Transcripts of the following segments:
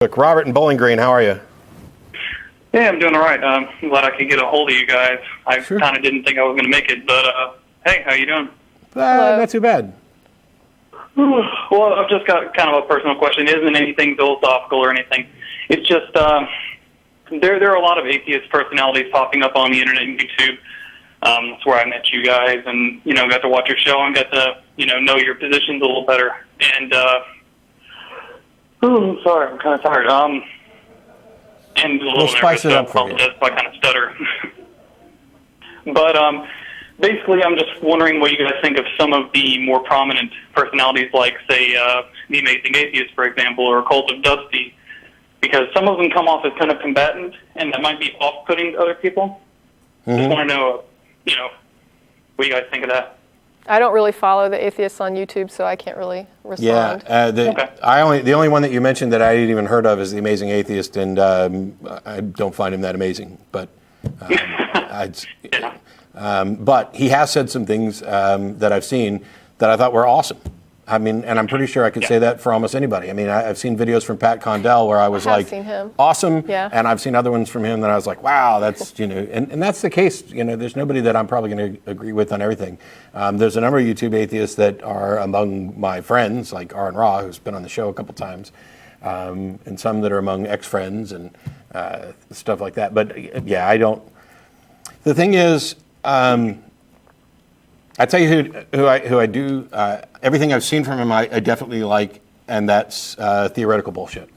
Look, Robert in Bowling Green, how are you? Yeah, I'm doing all right. I'm glad I could get a hold of you guys. I kind of didn't think I was going to make it, but hey, how you doing? Not too bad. Well, I've just got kind of a personal question. It isn't anything philosophical or anything. It's just there are a lot of atheist personalities popping up on the internet and YouTube. That's where I met you guys, and got to watch your show and got to know your positions a little better. And I'm sorry, I'm kind of tired. And a little We'll spice it up for you. That's why I kind of stutter. But basically, I'm just wondering what you guys think of some of the more prominent personalities, like, say, the Amazing Atheist, for example, or Cult of Dusty, because some of them come off as kind of combatant, and that might be off-putting to other people. Just want to know, what you guys think of that. I don't really follow the atheists on YouTube, so I can't really respond. Yeah, the only one that you mentioned that I hadn't even heard of is the Amazing Atheist, and I don't find him that amazing. But but he has said some things that I've seen that I thought were awesome. I mean, and I'm pretty sure I could say that for almost anybody. I mean, I've seen videos from Pat Condell where I was awesome, and I've seen other ones from him that I was like, wow, that's, and that's the case. There's nobody that I'm probably going to agree with on everything. There's a number of YouTube atheists that are among my friends, like Aaron Ra, who's been on the show a couple times, and some that are among ex-friends and stuff like that. But yeah, I don't. The thing is, I tell you who I do. Everything I've seen from him, I definitely like, and that's theoretical bullshit.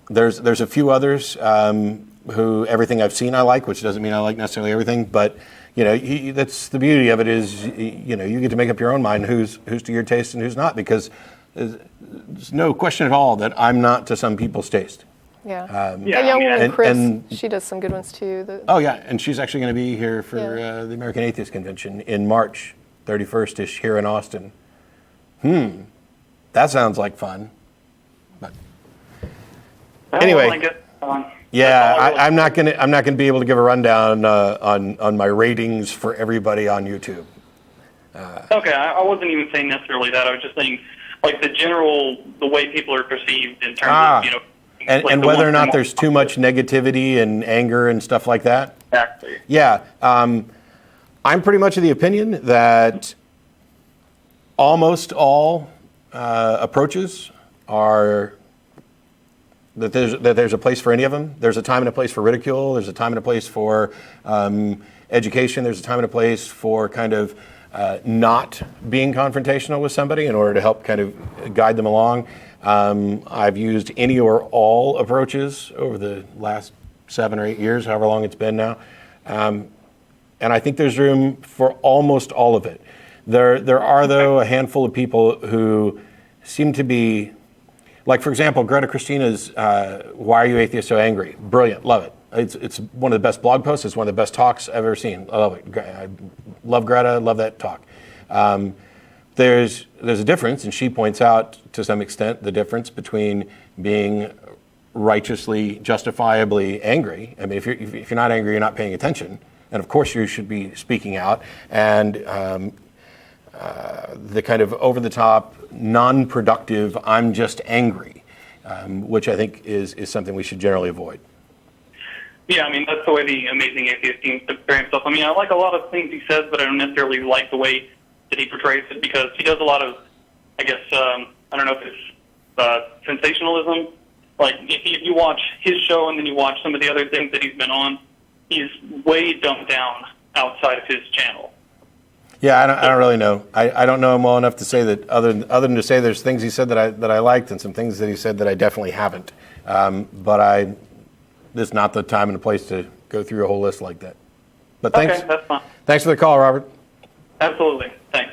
There's a few others who everything I've seen I like, which doesn't mean I like necessarily everything, but that's the beauty of it is you get to make up your own mind who's to your taste and who's not, because there's no question at all that I'm not to some people's taste. Yeah. A young woman, Chris, she does some good ones too. Oh yeah, and she's actually going to be here for the American Atheist Convention in March 31st-ish here in Austin. That sounds like fun. But anyway, I'm not gonna be able to give a rundown on my ratings for everybody on YouTube. Okay, I wasn't even saying necessarily that. I was just saying, like, the way people are perceived in terms of And whether or not there's too much negativity and anger and stuff like that. Exactly. Yeah. I'm pretty much of the opinion that almost all approaches are that there's a place for any of them. There's a time and a place for ridicule. There's a time and a place for education. There's a time and a place for kind of not being confrontational with somebody in order to help kind of guide them along. I've used any or all approaches over the last 7 or 8 years, however long it's been now. And I think there's room for almost all of it. There are, though, a handful of people who seem to be, like, for example, Greta Christina's Why Are You Atheists So Angry? Brilliant, love it. It's one of the best blog posts. It's one of the best talks I've ever seen. I love it. I love Greta, love that talk. There's a difference, and she points out to some extent the difference between being righteously, justifiably angry. I mean, if you're not angry, you're not paying attention, and of course you should be speaking out. And the kind of over-the-top, non-productive, I'm just angry, which I think is something we should generally avoid. Yeah, I mean, that's the way the Amazing Atheist seems to portray himself. I mean, I like a lot of things he says, but I don't necessarily like the way that he portrays it, because he does a lot of, I guess, I don't know if it's sensationalism. Like, if you watch his show and then you watch some of the other things that he's been on, he's way dumbed down outside of his channel. Yeah, I don't really know. I don't know him well enough to say that, other than to say there's things he said that I liked and some things that he said that I definitely haven't. But this is not the time and the place to go through a whole list like that. But thanks. Okay, that's fine. Thanks for the call, Robert. Absolutely. Thanks.